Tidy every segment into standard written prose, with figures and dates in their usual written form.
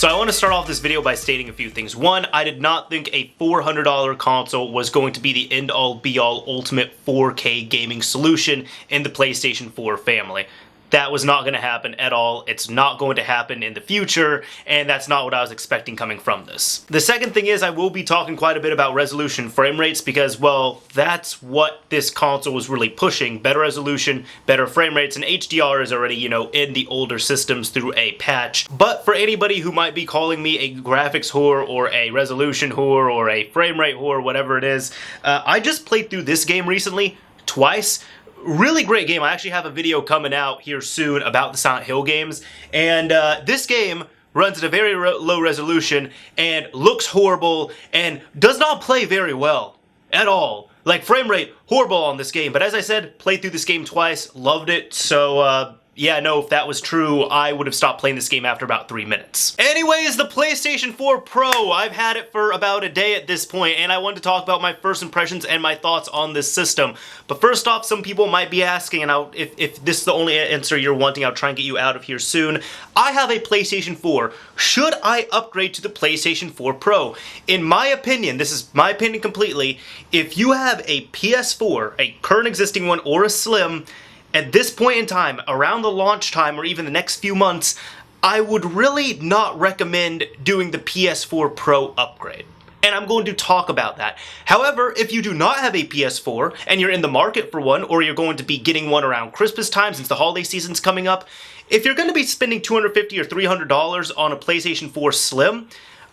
So I want to start off this video by stating a few things. One, I did not think a $400 console was going to be the end-all be-all ultimate 4K gaming solution in the PlayStation 4 family. That was not going to happen at all. It's not going to happen in the future, and that's not what I was expecting coming from this. The second thing is I will be talking quite a bit about resolution frame rates because, well, that's what this console was really pushing. Better resolution, better frame rates, and HDR is already, in the older systems through a patch. But for anybody who might be calling me a graphics whore or a resolution whore or a frame rate whore, whatever it is, I just played through this game recently, twice. Really great game. I actually have a video coming out here soon about the Silent Hill games, and this game runs at a very low resolution and looks horrible and does not play very well at all. Like, frame rate, horrible on this game, but as I said, played through this game twice, loved it, so yeah, no, if that was true, I would have stopped playing this game after about 3 minutes. Anyways, the PlayStation 4 Pro. I've had it for about a day at this point, and I wanted to talk about my first impressions and my thoughts on this system. But first off, some people might be asking, and if this is the only answer you're wanting, I'll try and get you out of here soon. I have a PlayStation 4. Should I upgrade to the PlayStation 4 Pro? In my opinion, this is my opinion completely, if you have a PS4, a current existing one, or a Slim, at this point in time, around the launch time or even the next few months, I would really not recommend doing the PS4 Pro upgrade. And I'm going to talk about that. However, if you do not have a PS4 and you're in the market for one, or you're going to be getting one around Christmas time since the holiday season's coming up, if you're going to be spending $250 or $300 on a PlayStation 4 Slim,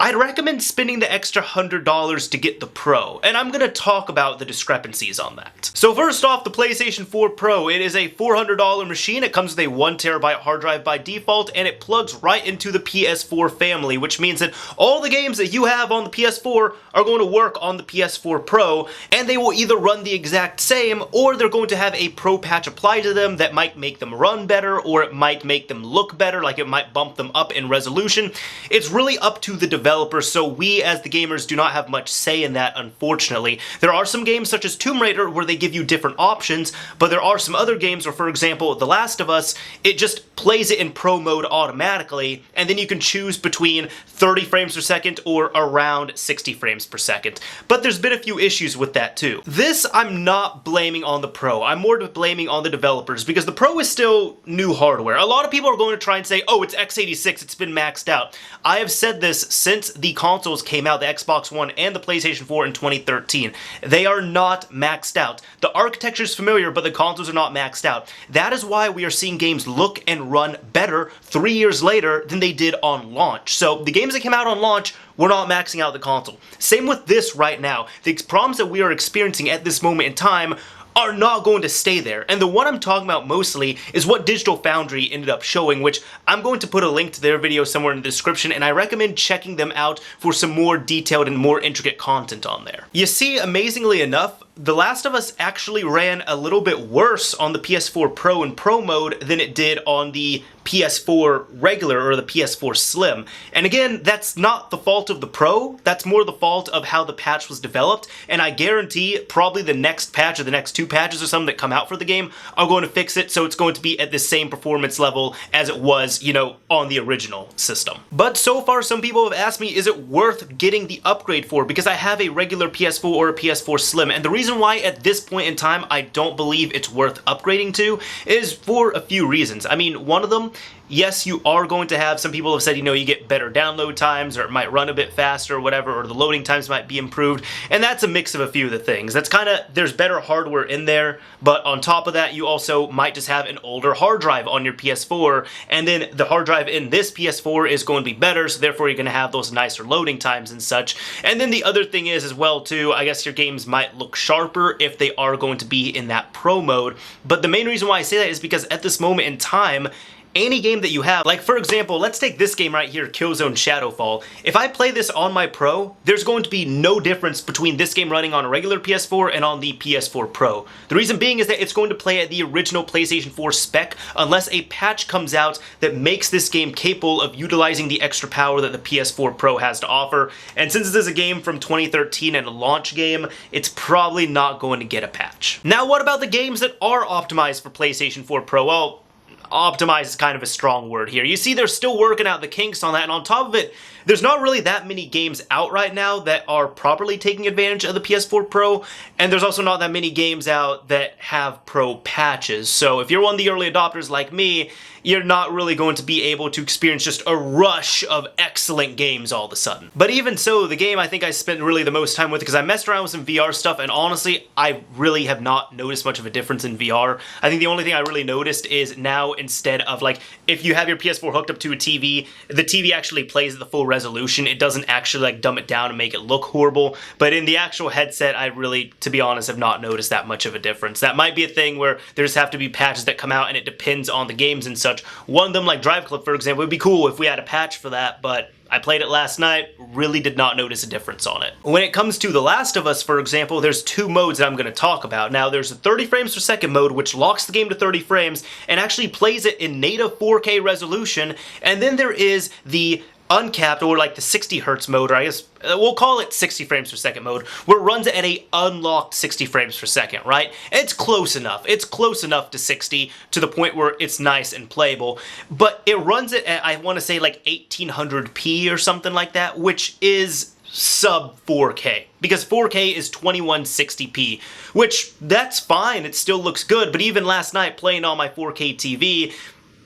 I'd recommend spending the extra $100 to get the Pro, and I'm going to talk about the discrepancies on that. So first off, the PlayStation 4 Pro, it is a $400 machine. It comes with a 1TB hard drive by default, and it plugs right into the PS4 family, which means that all the games that you have on the PS4 are going to work on the PS4 Pro, and they will either run the exact same, or they're going to have a Pro patch applied to them that might make them run better, or it might make them look better, like it might bump them up in resolution. It's really up to the developers, so we as the gamers do not have much say in that, unfortunately. There are some games such as Tomb Raider where they give you different options, but there are some other games where, for example, The Last of Us, it just plays it in Pro mode automatically, and then you can choose between 30 frames per second or around 60 frames per second. But there's been a few issues with that too. This I'm not blaming on the Pro, I'm more blaming on the developers, because the Pro is still new hardware. A lot of people are going to try and say, oh, it's x86, it's been maxed out. I have said this since the consoles came out, the Xbox One and the PlayStation 4 in 2013. They are not maxed out. The architecture is familiar, but the consoles are not maxed out. That is why we are seeing games look and run better 3 years later than they did on launch. So the games that came out on launch were not maxing out the console. Same with this right now. The problems that we are experiencing at this moment in time are not going to stay there. And the one I'm talking about mostly is what Digital Foundry ended up showing, which I'm going to put a link to their video somewhere in the description, and I recommend checking them out for some more detailed and more intricate content on there. You see, amazingly enough, The Last of Us actually ran a little bit worse on the PS4 Pro in Pro mode than it did on the PS4 regular or the PS4 Slim. And again, that's not the fault of the Pro, that's more the fault of how the patch was developed, and I guarantee probably the next patch or the next two patches or something that come out for the game are going to fix it so it's going to be at the same performance level as it was, on the original system. But so far, some people have asked me, is it worth getting the upgrade for? Because I have a regular PS4 or a PS4 Slim, and the reason why at this point in time I don't believe it's worth upgrading to is for a few reasons. I mean, one of them, yes, you are going to have, some people have said, you get better download times, or it might run a bit faster or whatever, or the loading times might be improved, and that's a mix of a few of the things. That's there's better hardware in there, but on top of that, you also might just have an older hard drive on your PS4, and then the hard drive in this PS4 is going to be better, so therefore you're going to have those nicer loading times and such. And then the other thing is as well too, I guess your games might look sharper if they are going to be in that Pro mode, but the main reason why I say that is because at this moment in time, any game that you have, like for example, let's take this game right here, Killzone Shadowfall. If I play this on my Pro, there's going to be no difference between this game running on a regular PS4 and on the PS4 Pro. The reason being is that it's going to play at the original PlayStation 4 spec unless a patch comes out that makes this game capable of utilizing the extra power that the PS4 Pro has to offer. And since this is a game from 2013 and a launch game, it's probably not going to get a patch. Now, what about the games that are optimized for PlayStation 4 Pro? Well, optimize is kind of a strong word here. You see, they're still working out the kinks on that, and on top of it, there's not really that many games out right now that are properly taking advantage of the PS4 Pro, and there's also not that many games out that have Pro patches. So if you're one of the early adopters like me, you're not really going to be able to experience just a rush of excellent games all of a sudden. But even so, the game I think I spent really the most time with, because I messed around with some VR stuff, and honestly, I really have not noticed much of a difference in VR. I think the only thing I really noticed is now, instead of like, if you have your PS4 hooked up to a TV, the TV actually plays at the full resolution. It doesn't actually like dumb it down and make it look horrible. But in the actual headset, I really, to be honest, have not noticed that much of a difference. That might be a thing where there's have to be patches that come out, and it depends on the games and such. One of them, like Drive Club, for example, would be cool if we had a patch for that, but I played it last night, really did not notice a difference on it. When it comes to The Last of Us, for example, there's two modes that I'm going to talk about. Now, there's a 30 frames per second mode, which locks the game to 30 frames and actually plays it in native 4K resolution, and then there is the uncapped, or like the 60 hertz mode, or I guess we'll call it 60 frames per second mode, where it runs at a unlocked 60 frames per second, right? It's close enough. It's close enough to 60 to the point where it's nice and playable, but it runs it at, I want to say, like 1800p or something like that, which is sub 4K, because 4K is 2160p, which that's fine. It still looks good, but even last night playing on my 4K TV,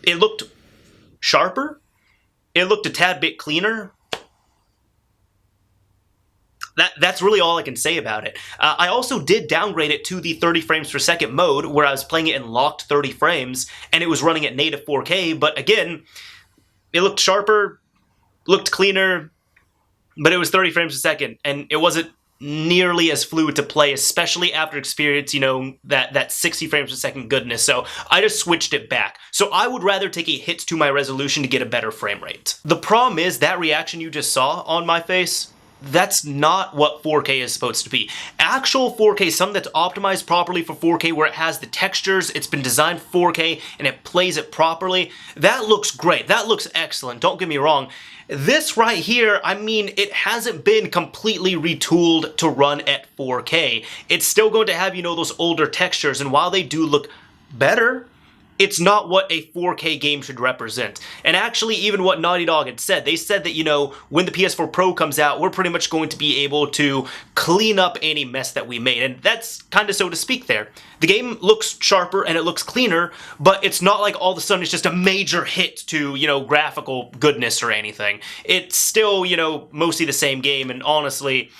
it looked sharper. It looked a tad bit cleaner. That's really all I can say about it. I also did downgrade it to the 30 frames per second mode, where I was playing it in locked 30 frames, and it was running at native 4K, but again, it looked sharper, looked cleaner, but it was 30 frames per second, and it wasn't nearly as fluid to play, especially after experience, you know, that 60 frames per second goodness. So I just switched it back. So I would rather take a hit to my resolution to get a better frame rate. The problem is that reaction you just saw on my face, that's not what 4K is supposed to be. Actual 4K, something that's optimized properly for 4K, where it has the textures, it's been designed for 4K, and it plays it properly, that looks great. That looks excellent. Don't get me wrong. This right here, I mean, it hasn't been completely retooled to run at 4K. It's still going to have, you know, those older textures, and while they do look better, it's not what a 4K game should represent. And actually, even what Naughty Dog had said, they said that, you know, when the PS4 Pro comes out, we're pretty much going to be able to clean up any mess that we made. And that's kind of so to speak there. The game looks sharper and it looks cleaner, but it's not like all of a sudden it's just a major hit to, you know, graphical goodness or anything. It's still, you know, mostly the same game. And honestly,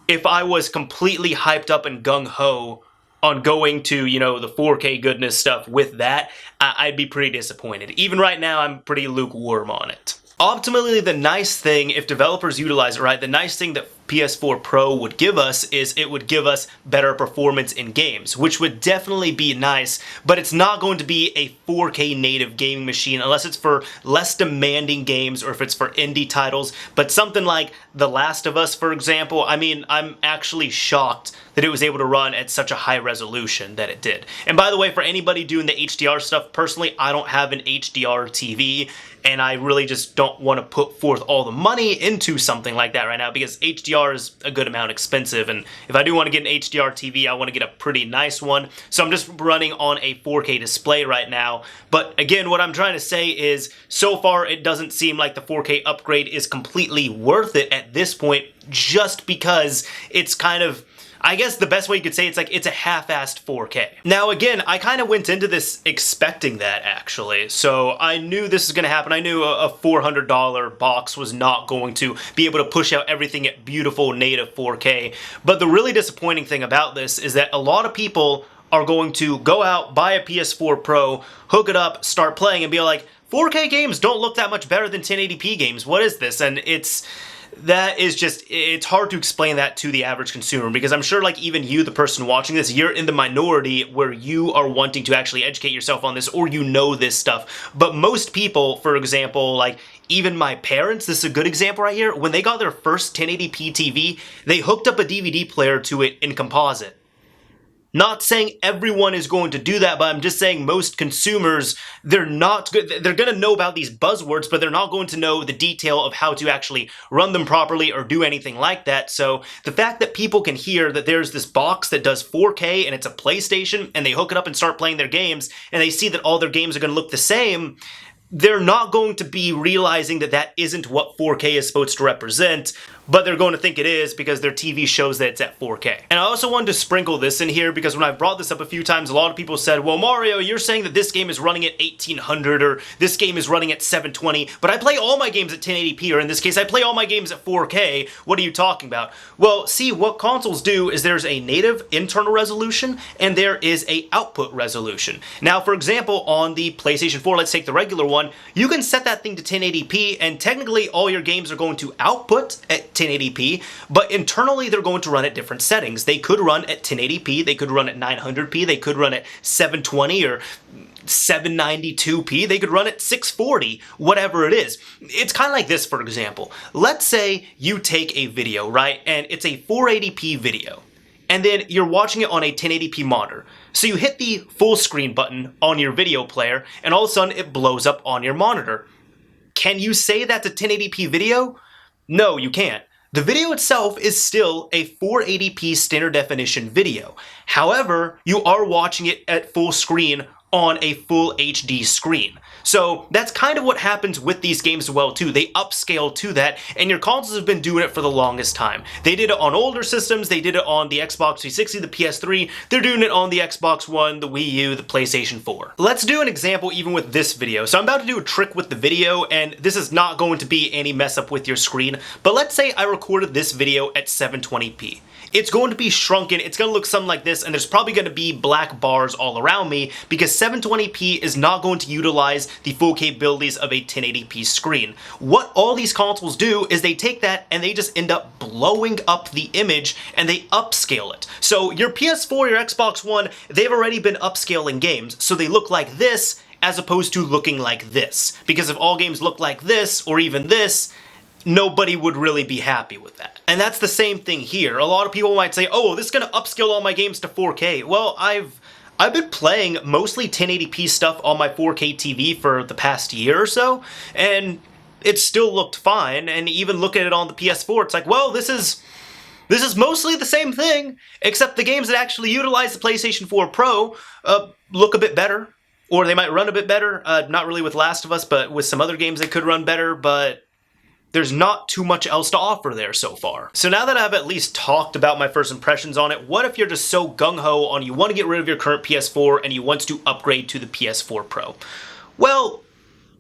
if I was completely hyped up and gung-ho on going to, you know, the 4K goodness stuff with that, I'd be pretty disappointed. Even right now, I'm pretty lukewarm on it. Ultimately, the nice thing, if developers utilize it right, the nice thing that PS4 Pro would give us is it would give us better performance in games, which would definitely be nice, but it's not going to be a 4K native gaming machine unless it's for less demanding games or if it's for indie titles. But something like The Last of Us, for example, I mean, I'm actually shocked that it was able to run at such a high resolution that it did. And by the way, for anybody doing the HDR stuff, personally, I don't have an HDR TV, and I really just don't want to put forth all the money into something like that right now, because HDR is a good amount expensive, and if I do want to get an HDR TV, I want to get a pretty nice one. So I'm just running on a 4K display right now. But again, what I'm trying to say is, so far it doesn't seem like the 4K upgrade is completely worth it at this point, just because it's kind of, I guess the best way you could say it's like it's a half-assed 4K. Now again, I kind of went into this expecting that, actually. So I knew this was going to happen. I knew a $400 box was not going to be able to push out everything at beautiful native 4K. But the really disappointing thing about this is that a lot of people are going to go out, buy a PS4 Pro, hook it up, start playing, and be like, 4K games don't look that much better than 1080p games. What is this? And that is just, it's hard to explain that to the average consumer, because I'm sure like even you, the person watching this, you're in the minority where you are wanting to actually educate yourself on this, or you know this stuff. But most people, for example, like even my parents, this is a good example right here, when they got their first 1080p TV, they hooked up a DVD player to it in composite. Not saying everyone is going to do that, but I'm just saying most consumers, they're not good. They're going to know about these buzzwords, but they're not going to know the detail of how to actually run them properly or do anything like that. So the fact that people can hear that there's this box that does 4K and it's a PlayStation, and they hook it up and start playing their games, and they see that all their games are going to look the same, they're not going to be realizing that that isn't what 4K is supposed to represent, but they're going to think it is because their TV shows that it's at 4K. And I also wanted to sprinkle this in here because when I brought this up a few times, a lot of people said, well, Mario, you're saying that this game is running at 1800 or this game is running at 720, but I play all my games at 1080p, or in this case, I play all my games at 4K. What are you talking about? Well, see, what consoles do is there's a native internal resolution and there is a output resolution. Now, for example, on the PlayStation 4, let's take the regular one, you can set that thing to 1080p and technically all your games are going to output at 1080p, but internally they're going to run at different settings. They could run at 1080p, they could run at 900p, they could run at 720 or 792p, they could run at 640, whatever it is. It's kind of like this, for example. Let's say you take a video, right, and it's a 480p video, and then you're watching it on a 1080p monitor. So you hit the full screen button on your video player, and all of a sudden it blows up on your monitor. Can you say that's a 1080p video? No, you can't. The video itself is still a 480p standard definition video. However, you are watching it at full screen on a full HD screen. So that's kind of what happens with these games as well too. They upscale to that, and your consoles have been doing it for the longest time. They did it on older systems, they did it on the Xbox 360, the PS3, they're doing it on the Xbox One, the Wii U, the PlayStation 4. Let's do an example even with this video. So I'm about to do a trick with the video, and this is not going to be any mess up with your screen, but let's say I recorded this video at 720p. It's going to be shrunken, it's going to look something like this, and there's probably going to be black bars all around me because 720p is not going to utilize the full capabilities of a 1080p screen. What all these consoles do is they take that and they just end up blowing up the image and they upscale it. So your PS4, your Xbox One, they've already been upscaling games, so they look like this as opposed to looking like this. Because if all games look like this, or even this, nobody would really be happy with that. And that's the same thing here. A lot of people might say, oh, this is going to upscale all my games to 4K. Well, I've been playing mostly 1080p stuff on my 4K TV for the past year or so, and it still looked fine. And even look at it on the PS4, it's like, well, this is mostly the same thing, except the games that actually utilize the PlayStation 4 Pro look a bit better, or they might run a bit better. Not really with Last of Us, but with some other games they could run better, but there's not too much else to offer there so far. So now that I've at least talked about my first impressions on it, what if you're just so gung-ho on you want to get rid of your current PS4 and you want to upgrade to the PS4 Pro? Well,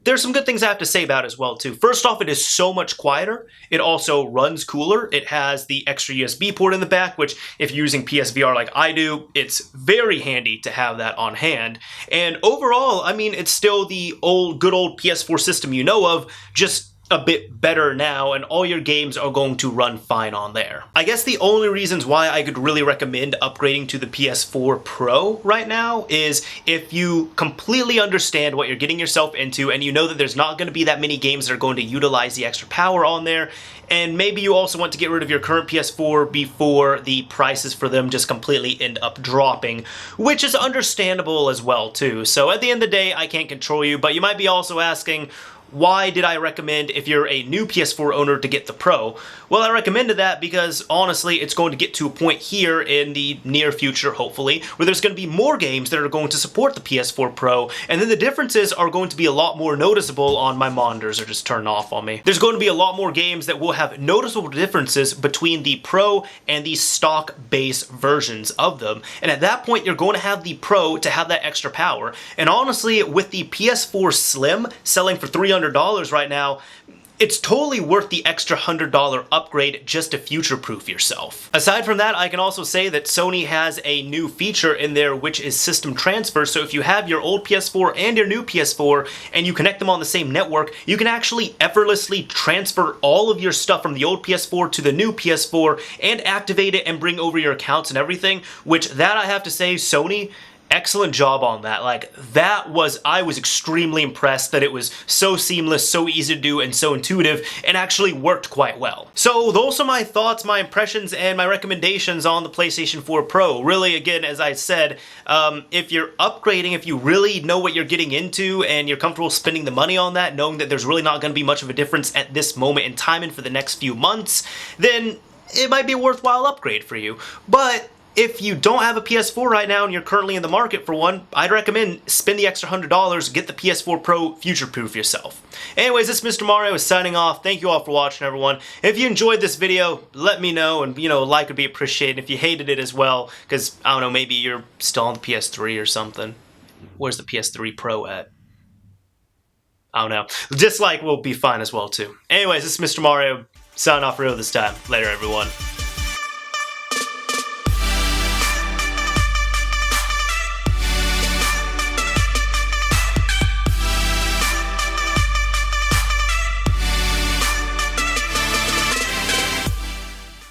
there's some good things I have to say about it as well too. First off, it is so much quieter. It also runs cooler. It has the extra USB port in the back, which if you're using PSVR like I do, it's very handy to have that on hand. And overall, I mean, it's still the good old PS4 system you know of, just a bit better now, and all your games are going to run fine on there. I guess the only reasons why I could really recommend upgrading to the PS4 Pro right now is if you completely understand what you're getting yourself into and you know that there's not going to be that many games that are going to utilize the extra power on there, and maybe you also want to get rid of your current PS4 before the prices for them just completely end up dropping, which is understandable as well too. So at the end of the day, I can't control you, but you might be also asking, why did I recommend, if you're a new PS4 owner, to get the Pro? Well, I recommended that because, honestly, it's going to get to a point here in the near future, hopefully, where there's going to be more games that are going to support the PS4 Pro, and then the differences are going to be a lot more noticeable on my monitors are just turned off on me. There's going to be a lot more games that will have noticeable differences between the Pro and the stock base versions of them, and at that point, you're going to have the Pro to have that extra power, and honestly, with the PS4 Slim selling for $300 right now, it's totally worth the extra $100 upgrade just to future-proof yourself. Aside from that, I can also say that Sony has a new feature in there which is system transfer, so if you have your old PS4 and your new PS4 and you connect them on the same network, you can actually effortlessly transfer all of your stuff from the old PS4 to the new PS4 and activate it and bring over your accounts and everything, which that I have to say, Sony, excellent job on that. Like, I was extremely impressed that it was so seamless, so easy to do, and so intuitive, and actually worked quite well. So those are my thoughts, my impressions, and my recommendations on the PlayStation 4 Pro. Really, again, as I said, if you're upgrading, if you really know what you're getting into, and you're comfortable spending the money on that, knowing that there's really not going to be much of a difference at this moment in time and for the next few months, then it might be a worthwhile upgrade for you. But if you don't have a PS4 right now and you're currently in the market for one, I'd recommend spend the extra $100, get the PS4 Pro, future-proof yourself. Anyways, this is Mr. Mario signing off. Thank you all for watching, everyone. If you enjoyed this video, let me know, and, a like would be appreciated. If you hated it as well, because, I don't know, maybe you're still on the PS3 or something. Where's the PS3 Pro at? I don't know. Dislike will be fine as well, too. Anyways, this is Mr. Mario signing off for real this time. Later, everyone.